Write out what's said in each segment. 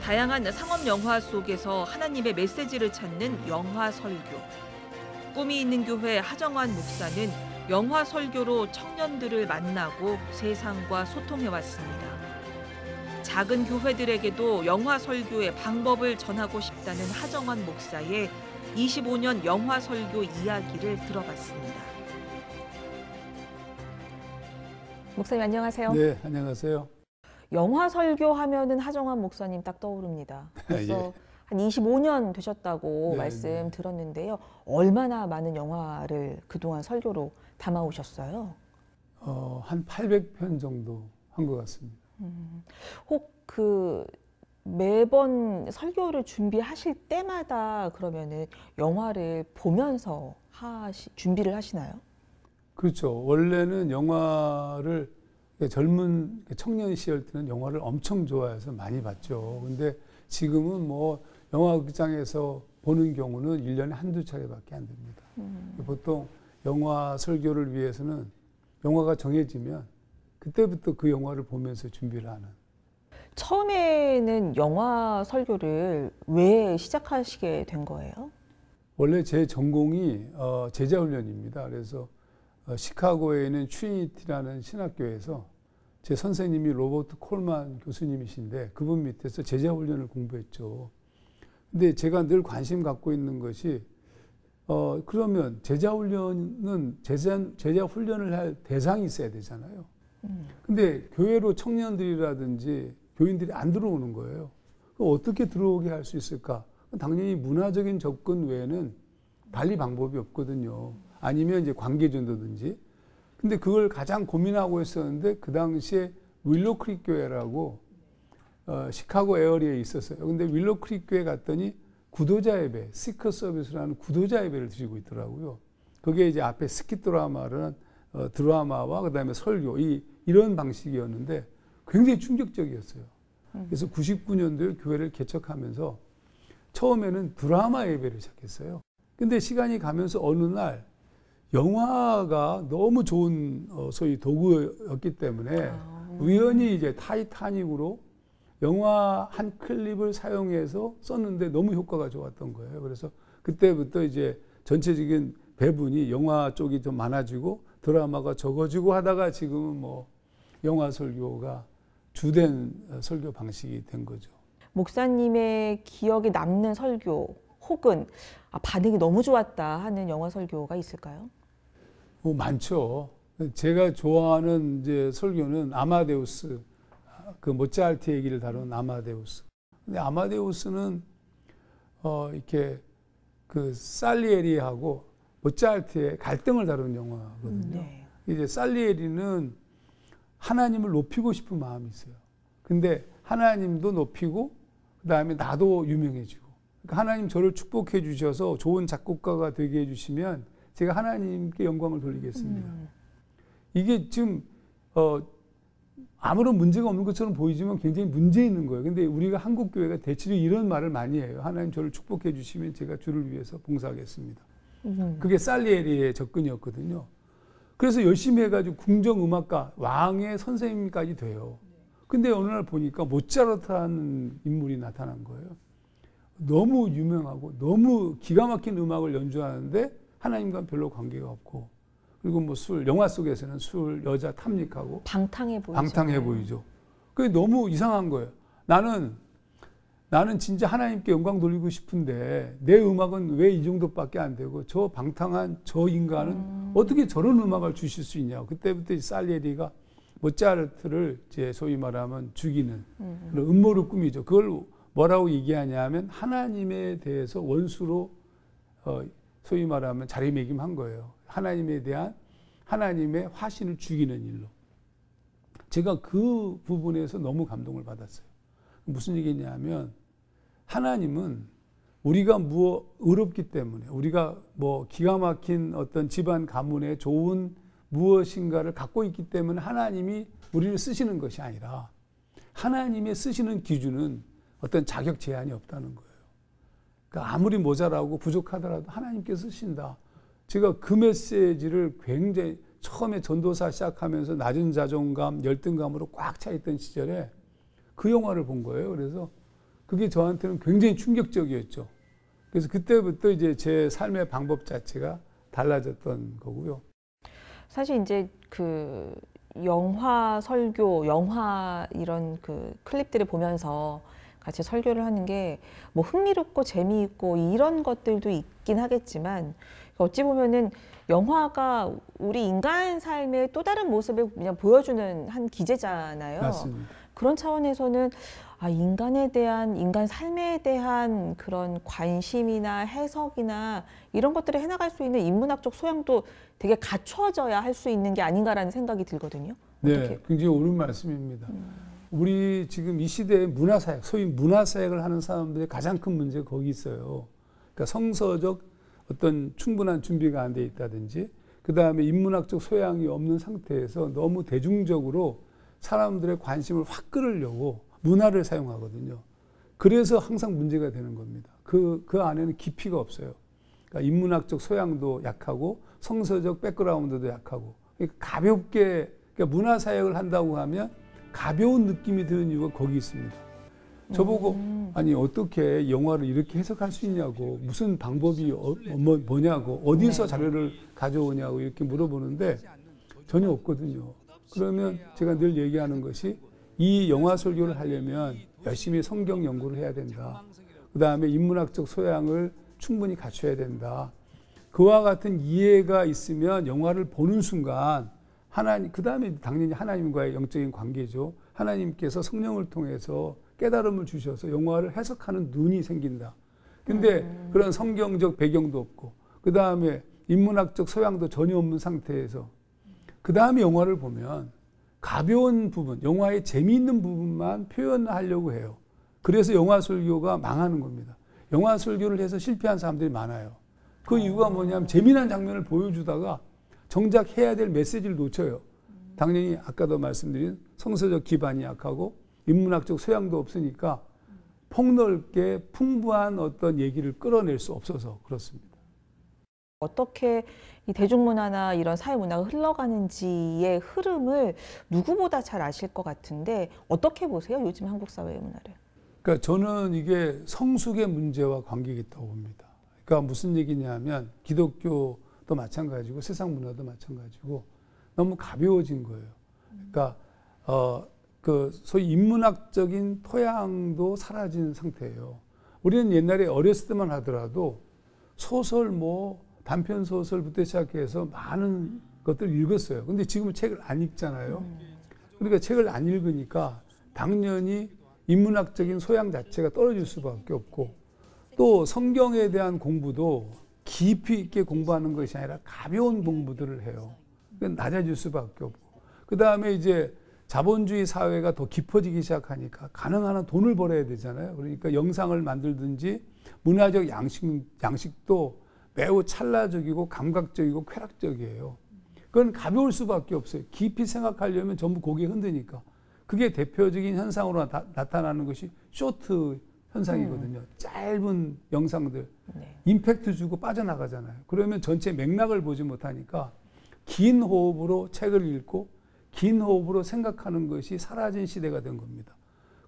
다양한 상업 영화 속에서 하나님의 메시지를 찾는 영화 설교. 꿈이 있는 교회 하정환 목사는 영화 설교로 청년들을 만나고 세상과 소통해왔습니다. 작은 교회들에게도 영화 설교의 방법을 전하고 싶다는 하정환 목사의 25년 영화 설교 이야기를 들어봤습니다. 목사님 안녕하세요. 네, 안녕하세요. 영화 설교하면은 하정환 목사님 딱 떠오릅니다. 벌써 예. 한 25년 되셨다고 네, 말씀 네. 들었는데요. 얼마나 많은 영화를 그동안 설교로 담아오셨어요? 한 800편 정도 한 것 같습니다. 혹 매번 설교를 준비하실 때마다 그러면은 영화를 보면서 준비를 하시나요? 그렇죠. 원래는 영화를 젊은 청년 시절 때는 영화를 엄청 좋아해서 많이 봤죠. 근데 지금은 뭐 영화극장에서 보는 경우는 1년에 한두 차례밖에 안 됩니다. 보통 영화 설교를 위해서는 영화가 정해지면 그때부터 그 영화를 보면서 준비를 하는. 처음에는 영화 설교를 왜 시작하시게 된 거예요? 원래 제 전공이 제자훈련입니다. 그래서 시카고에 있는 트리니티라는 신학교에서 제 선생님이 로버트 콜만 교수님이신데 그분 밑에서 제자훈련을 공부했죠. 근데 제가 늘 관심 갖고 있는 것이 그러면 제자훈련은 제자훈련을 할 대상이 있어야 되잖아요. 근데 교회로 청년들이라든지 교인들이 안 들어오는 거예요. 그럼 어떻게 들어오게 할 수 있을까? 당연히 문화적인 접근 외에는 달리 방법이 없거든요. 아니면 이제 관계전도든지. 근데 그걸 가장 고민하고 있었는데 그 당시에 윌로우 크릭 교회라고 시카고 에어리에 있었어요. 근데 윌로우 크릭 교회 갔더니 구도자 예배, 시커 서비스라는 구도자 예배를 드리고 있더라고요. 그게 이제 앞에 스킷 드라마라는 드라마와 그다음에 설교 이런 방식이었는데 굉장히 충격적이었어요. 그래서 99년도에 교회를 개척하면서 처음에는 드라마 예배를 시작했어요. 근데 시간이 가면서 어느 날 영화가 너무 좋은 소위 도구였기 때문에 우연히 이제 타이타닉으로 영화 한 클립을 사용해서 썼는데 너무 효과가 좋았던 거예요. 그래서 그때부터 이제 전체적인 배분이 영화 쪽이 좀 많아지고 드라마가 적어지고 하다가 지금은 뭐 영화 설교가 주된 설교 방식이 된 거죠. 목사님의 기억에 남는 설교 혹은 반응이 너무 좋았다 하는 영화 설교가 있을까요? 많죠. 제가 좋아하는 이제 설교는 아마데우스, 그 모차르트 얘기를 다룬 아마데우스. 근데 아마데우스는 이렇게 그 살리에리하고 모차르트의 갈등을 다룬 영화거든요. 네. 이제 살리에리는 하나님을 높이고 싶은 마음이 있어요. 근데 하나님도 높이고 그다음에 나도 유명해지고. 그러니까 하나님 저를 축복해 주셔서 좋은 작곡가가 되게 해 주시면 제가 하나님께 영광을 돌리겠습니다. 이게 지금 아무런 문제가 없는 것처럼 보이지만 굉장히 문제 있는 거예요. 근데 우리가 한국 교회가 대체로 이런 말을 많이 해요. 하나님 저를 축복해 주시면 제가 주를 위해서 봉사하겠습니다. 그게 살리에리의 접근이었거든요. 그래서 열심히 해가지고 궁정음악가 왕의 선생님까지 돼요. 근데 어느 날 보니까 모차르트라는 인물이 나타난 거예요. 너무 유명하고 너무 기가 막힌 음악을 연주하는데 하나님과 별로 관계가 없고, 그리고 뭐 영화 속에서는 술, 여자 탐닉하고 방탕해 보이죠. 그게 너무 이상한 거예요. 나는 진짜 하나님께 영광 돌리고 싶은데 내 음악은 왜 이 정도밖에 안 되고 저 방탕한 저 인간은 어떻게 저런 음악을 주실 수 있냐고. 그때부터 살리에리가 모차르트를 이제 소위 말하면 죽이는 그런 음모를 꾸미죠. 그걸 뭐라고 얘기하냐면 하나님에 대해서 원수로 소위 말하면 자리매김한 거예요. 하나님에 대한 하나님의 화신을 죽이는 일로. 제가 그 부분에서 너무 감동을 받았어요. 무슨 얘기냐면 하나님은 우리가 의롭기 때문에 우리가 뭐 기가 막힌 어떤 집안 가문에 좋은 무엇인가를 갖고 있기 때문에 하나님이 우리를 쓰시는 것이 아니라 하나님의 쓰시는 기준은 어떤 자격 제한이 없다는 거예요. 그러니까 아무리 모자라고 부족하더라도 하나님께서 쓰신다. 제가 그 메시지를 굉장히 처음에 전도사 시작하면서 낮은 자존감, 열등감으로 꽉 차 있던 시절에 그 영화를 본 거예요. 그래서 그게 저한테는 굉장히 충격적이었죠. 그래서 그때부터 이제 제 삶의 방법 자체가 달라졌던 거고요. 사실 이제 그 영화 설교, 영화 이런 그 클립들을 보면서 같이 설교를 하는 게 뭐 흥미롭고 재미있고 이런 것들도 있긴 하겠지만 어찌 보면은 영화가 우리 인간 삶의 또 다른 모습을 그냥 보여주는 한 기제잖아요. 맞습니다. 그런 차원에서는 인간에 대한, 인간 삶에 대한 그런 관심이나 해석이나 이런 것들을 해나갈 수 있는 인문학적 소양도 되게 갖춰져야 할 수 있는 게 아닌가라는 생각이 들거든요. 네, 굉장히 옳은 말씀입니다. 우리 지금 이 시대의 문화사역, 소위 문화사역을 하는 사람들의 가장 큰 문제가 거기 있어요. 그러니까 성서적 어떤 충분한 준비가 안 돼 있다든지, 그 다음에 인문학적 소양이 없는 상태에서 너무 대중적으로 사람들의 관심을 확 끌으려고 문화를 사용하거든요. 그래서 항상 문제가 되는 겁니다. 그 안에는 깊이가 없어요. 그러니까 인문학적 소양도 약하고 성서적 백그라운드도 약하고, 그러니까 가볍게, 그러니까 문화사역을 한다고 하면 가벼운 느낌이 드는 이유가 거기 있습니다. 저보고 아니 어떻게 영화를 이렇게 해석할 수 있냐고, 무슨 방법이 뭐냐고, 어디서 자료를 가져오냐고 이렇게 물어보는데 전혀 없거든요. 그러면 제가 늘 얘기하는 것이, 이 영화 설교를 하려면 열심히 성경 연구를 해야 된다. 그 다음에 인문학적 소양을 충분히 갖춰야 된다. 그와 같은 이해가 있으면 영화를 보는 순간 하나님, 그 다음에 당연히 하나님과의 영적인 관계죠. 하나님께서 성령을 통해서 깨달음을 주셔서 영화를 해석하는 눈이 생긴다. 근데 그런 성경적 배경도 없고, 그 다음에 인문학적 소양도 전혀 없는 상태에서 그 다음에 영화를 보면 가벼운 부분, 영화의 재미있는 부분만 표현하려고 해요. 그래서 영화 설교가 망하는 겁니다. 영화 설교를 해서 실패한 사람들이 많아요. 그 이유가 뭐냐면 재미난 장면을 보여주다가 정작 해야 될 메시지를 놓쳐요. 당연히 아까도 말씀드린 성서적 기반이 약하고 인문학적 소양도 없으니까 폭넓게 풍부한 어떤 얘기를 끌어낼 수 없어서 그렇습니다. 어떻게 이 대중문화나 이런 사회문화가 흘러가는지의 흐름을 누구보다 잘 아실 것 같은데 어떻게 보세요? 요즘 한국 사회의 문화를. 그러니까 저는 이게 성숙의 문제와 관계가 있다고 봅니다. 그러니까 무슨 얘기냐면 기독교도 마찬가지고 세상 문화도 마찬가지고 너무 가벼워진 거예요. 그러니까 그 소위 인문학적인 토양도 사라진 상태예요. 우리는 옛날에 어렸을 때만 하더라도 소설, 뭐 단편 소설부터 시작해서 많은 것들을 읽었어요. 근데 지금은 책을 안 읽잖아요. 그러니까 책을 안 읽으니까 당연히 인문학적인 소양 자체가 떨어질 수밖에 없고, 또 성경에 대한 공부도 깊이 있게 공부하는 것이 아니라 가벼운 공부들을 해요. 낮아질 수밖에 없고, 그 다음에 이제 자본주의 사회가 더 깊어지기 시작하니까 가능한 한 돈을 벌어야 되잖아요. 그러니까 영상을 만들든지 문화적 양식도 매우 찰나적이고 감각적이고 쾌락적이에요. 그건 가벼울 수밖에 없어요. 깊이 생각하려면 전부 고개 흔드니까. 그게 대표적인 현상으로 나타나는 것이 쇼트 현상이거든요. 짧은 영상들, 임팩트 주고 빠져나가잖아요. 그러면 전체 맥락을 보지 못하니까 긴 호흡으로 책을 읽고 긴 호흡으로 생각하는 것이 사라진 시대가 된 겁니다.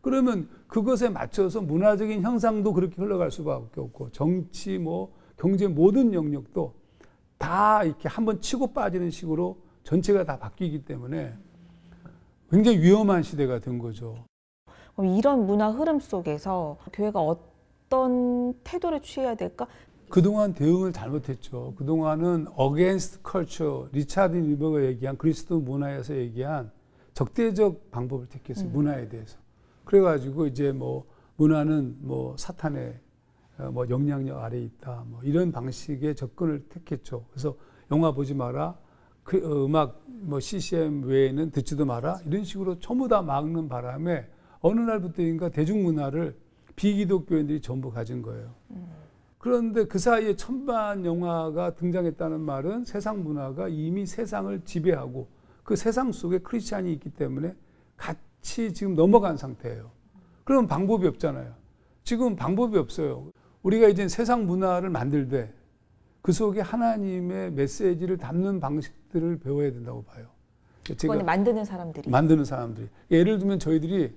그러면 그것에 맞춰서 문화적인 형상도 그렇게 흘러갈 수밖에 없고, 정치, 뭐 경제 모든 영역도 다 이렇게 한번 치고 빠지는 식으로 전체가 다 바뀌기 때문에 굉장히 위험한 시대가 된 거죠. 이런 문화 흐름 속에서 교회가 어떤 태도를 취해야 될까? 그동안 대응을 잘못했죠. 그동안은 against culture, 리차드 닐버가 얘기한 그리스도 문화에서 얘기한 적대적 방법을 택했어요. 문화에 대해서. 그래가지고 이제 뭐 문화는 뭐 사탄의 뭐 영향력 아래에 있다, 뭐 이런 방식의 접근을 택했죠. 그래서 영화 보지 마라, 그 음악 뭐 CCM 외에는 듣지도 마라, 이런 식으로 전부 다 막는 바람에 어느 날부터인가 대중문화를 비기독교인들이 전부 가진 거예요. 그런데 그 사이에 천만 영화가 등장했다는 말은 세상 문화가 이미 세상을 지배하고 그 세상 속에 크리스찬이 있기 때문에 같이 지금 넘어간 상태예요. 그럼 방법이 없잖아요. 지금 방법이 없어요. 우리가 이제 세상 문화를 만들되 그 속에 하나님의 메시지를 담는 방식들을 배워야 된다고 봐요. 그건 만드는 사람들이. 만드는 사람들이. 예를 들면 저희들이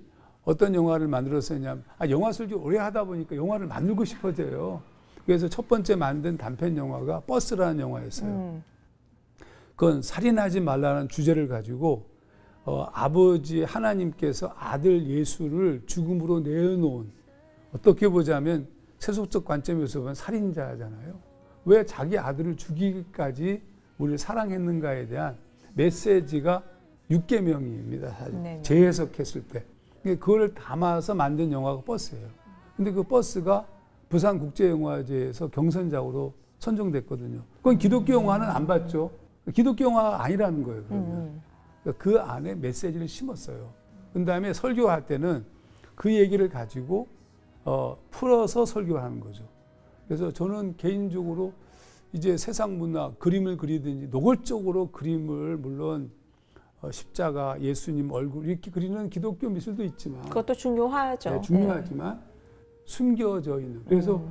어떤 영화를 만들었었냐면 영화 설교 오래 하다 보니까 영화를 만들고 싶어져요. 그래서 첫 번째 만든 단편 영화가 버스라는 영화였어요. 그건 살인하지 말라는 주제를 가지고 아버지 하나님께서 아들 예수를 죽음으로 내어놓은, 어떻게 보자면 세속적 관점에서 보면 살인자잖아요. 왜 자기 아들을 죽이기까지 우리를 사랑했는가에 대한 메시지가 육계명입니다. 사실 재해석했을 때. 그걸 담아서 만든 영화가 버스예요. 근데 그 버스가 부산국제영화제에서 경선작으로 선정됐거든요. 그건 기독교 영화는 안 봤죠. 기독교 영화가 아니라는 거예요. 그러면. 그러니까 그 안에 메시지를 심었어요. 그 다음에 설교할 때는 그 얘기를 가지고 풀어서 설교하는 거죠. 그래서 저는 개인적으로 이제 세상 문화, 그림을 그리든지 노골적으로 그림을 물론 십자가, 예수님 얼굴 이렇게 그리는 기독교 미술도 있지만 그것도 중요하죠. 네, 중요하지만 숨겨져 있는. 그래서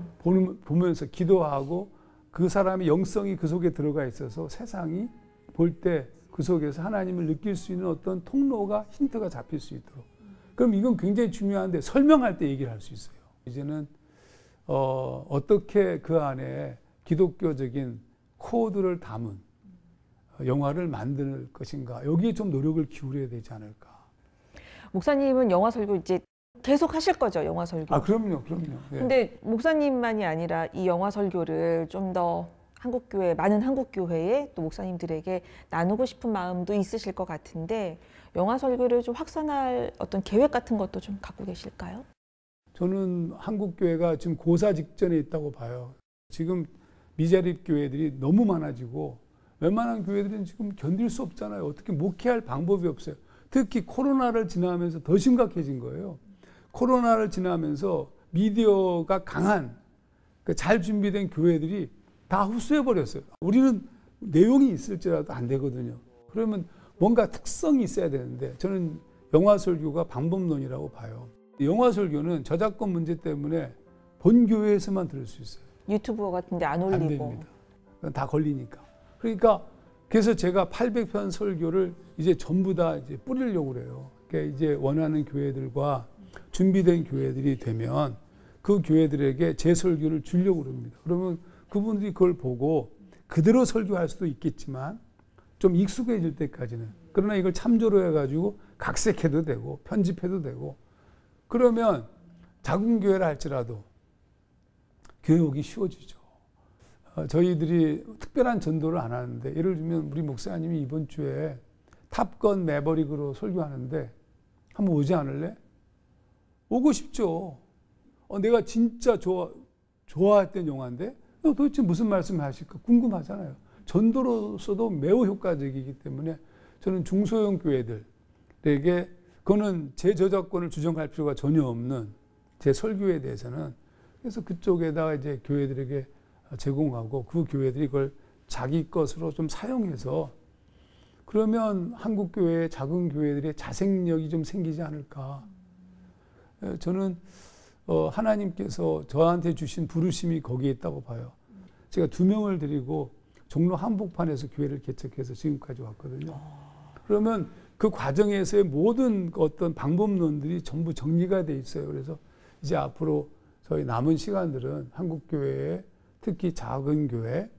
보면서 기도하고 그 사람의 영성이 그 속에 들어가 있어서 세상이 볼 때 그 속에서 하나님을 느낄 수 있는 어떤 통로가, 힌트가 잡힐 수 있도록. 그럼 이건 굉장히 중요한데 설명할 때 얘기를 할 수 있어요. 이제는 어떻게 그 안에 기독교적인 코드를 담은 영화를 만들 것인가, 여기에 좀 노력을 기울여야 되지 않을까. 목사님은 영화 설교 이제 계속 하실 거죠, 영화 설교? 그럼요. 네. 근데 목사님만이 아니라 이 영화 설교를 좀 더 한국교회, 많은 한국교회에 또 목사님들에게 나누고 싶은 마음도 있으실 것 같은데, 영화 설교를 좀 확산할 어떤 계획 같은 것도 좀 갖고 계실까요? 저는 한국교회가 지금 고사 직전에 있다고 봐요. 지금 미자립 교회들이 너무 많아지고 웬만한 교회들은 지금 견딜 수 없잖아요. 어떻게 목회할 방법이 없어요. 특히 코로나를 지나면서 더 심각해진 거예요. 코로나를 지나면서 미디어가 강한, 잘 준비된 교회들이 다 흡수해버렸어요. 우리는 내용이 있을지라도 안 되거든요. 그러면 뭔가 특성이 있어야 되는데, 저는 영화 설교가 방법론이라고 봐요. 영화 설교는 저작권 문제 때문에 본 교회에서만 들을 수 있어요. 유튜브 같은 데 안 올리고. 안 됩니다. 다 걸리니까. 그러니까 그래서 제가 800편 설교를 이제 전부 다 이제 뿌리려고 그래요. 그러니까 이제 원하는 교회들과 준비된 교회들이 되면 그 교회들에게 제 설교를 주려고 그럽니다. 그러면 그분들이 그걸 보고 그대로 설교할 수도 있겠지만 좀 익숙해질 때까지는. 그러나 이걸 참조로 해가지고 각색해도 되고 편집해도 되고, 그러면 작은 교회라 할지라도 교회 오기 쉬워지죠. 저희들이 특별한 전도를 안 하는데, 예를 들면 우리 목사님이 이번 주에 탑건 매버릭으로 설교하는데 한번 오지 않을래? 오고 싶죠. 내가 진짜 좋아했던 영화인데 도대체 무슨 말씀을 하실까 궁금하잖아요. 전도로서도 매우 효과적이기 때문에 저는 중소형 교회들에게, 그거는 제 저작권을 주장할 필요가 전혀 없는 제 설교에 대해서는, 그래서 그쪽에다가 이제 교회들에게 제공하고 그 교회들이 그걸 자기 것으로 좀 사용해서, 그러면 한국 교회의 작은 교회들의 자생력이 좀 생기지 않을까. 저는 하나님께서 저한테 주신 부르심이 거기에 있다고 봐요. 제가 2명을 드리고 종로 한복판에서 교회를 개척해서 지금까지 왔거든요. 그러면 그 과정에서의 모든 어떤 방법론들이 전부 정리가 돼 있어요. 그래서 이제 앞으로 저희 남은 시간들은 한국 교회에, 특히 작은 교회,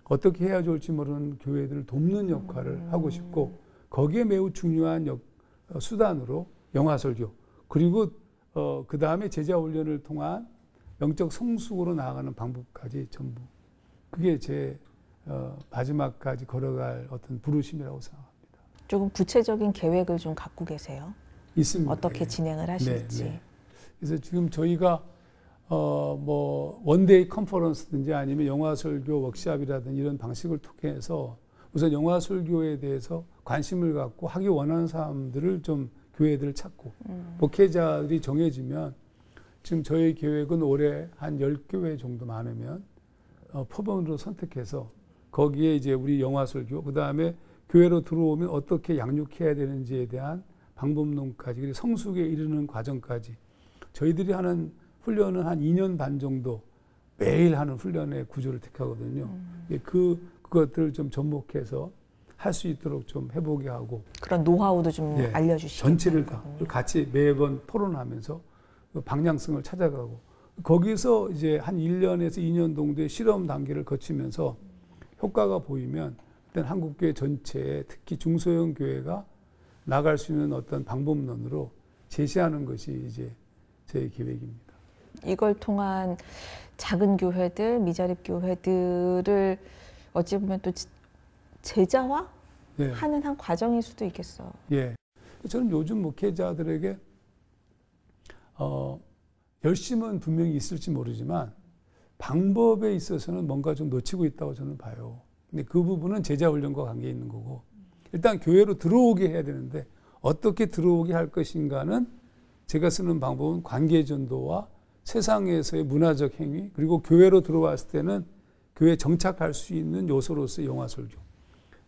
어떻게 해야 좋을지 모르는 교회들을 돕는 역할을 하고 싶고, 거기에 매우 중요한 수단으로 영화 설교, 그리고 그 다음에 제자 훈련을 통한 영적 성숙으로 나아가는 방법까지 전부, 그게 제 마지막까지 걸어갈 어떤 부르심이라고 생각합니다. 조금 구체적인 계획을 좀 갖고 계세요? 있습니다. 어떻게 진행을 하실지. 네. 그래서 지금 저희가 뭐 원데이 컨퍼런스든지 아니면 영화 설교 워크숍이라든지 이런 방식을 통해서 우선 영화 설교에 대해서 관심을 갖고 하기 원하는 사람들을 좀 교회들을 찾고, 목회자들이 정해지면, 지금 저희 계획은 올해 한 10교회 정도 많으면 표본으로 선택해서 거기에 이제 우리 영화 설교, 그 다음에 교회로 들어오면 어떻게 양육해야 되는지에 대한 방법론까지, 그리고 성숙에 이르는 과정까지 저희들이 하는 훈련은 한 2년 반 정도 매일 하는 훈련의 구조를 택하거든요. 그것들을 좀 접목해서 할 수 있도록 좀 해보게 하고 그런 노하우도 좀 예, 알려주시고 전체를 다 같이 매번 토론하면서 그 방향성을 찾아가고 거기서 이제 한 1년에서 2년 정도의 실험 단계를 거치면서 효과가 보이면 일단 한국교회 전체에 특히 중소형 교회가 나갈 수 있는 어떤 방법론으로 제시하는 것이 이제 제 계획입니다. 이걸 통한 작은 교회들, 미자립 교회들을 어찌 보면 또 제자화 네. 하는 한 과정일 수도 있겠어. 예. 저는 요즘 목회자들에게 열심은 분명히 있을지 모르지만 방법에 있어서는 뭔가 좀 놓치고 있다고 저는 봐요. 근데 그 부분은 제자 훈련과 관계 있는 거고 일단 교회로 들어오게 해야 되는데 어떻게 들어오게 할 것인가는 제가 쓰는 방법은 관계 전도와 세상에서의 문화적 행위 그리고 교회로 들어왔을 때는 교회에 정착할 수 있는 요소로서의 영화 설교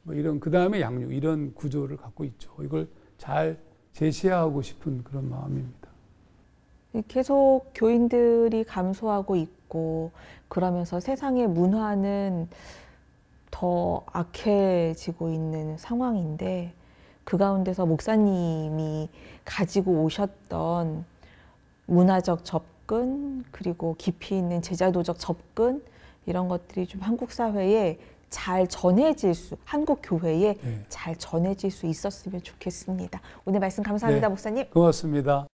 뭐 이런 그 다음에 양육 이런 구조를 갖고 있죠. 이걸 잘 제시하고 싶은 그런 마음입니다. 계속 교인들이 감소하고 있고 그러면서 세상의 문화는 더 악해지고 있는 상황인데 그 가운데서 목사님이 가지고 오셨던 문화적 접근 그리고 깊이 있는 제자도적 접근 이런 것들이 좀 한국 사회에 잘 전해질 수, 한국 교회에 잘 전해질 수 있었으면 좋겠습니다. 오늘 말씀 감사합니다, 네, 목사님. 고맙습니다.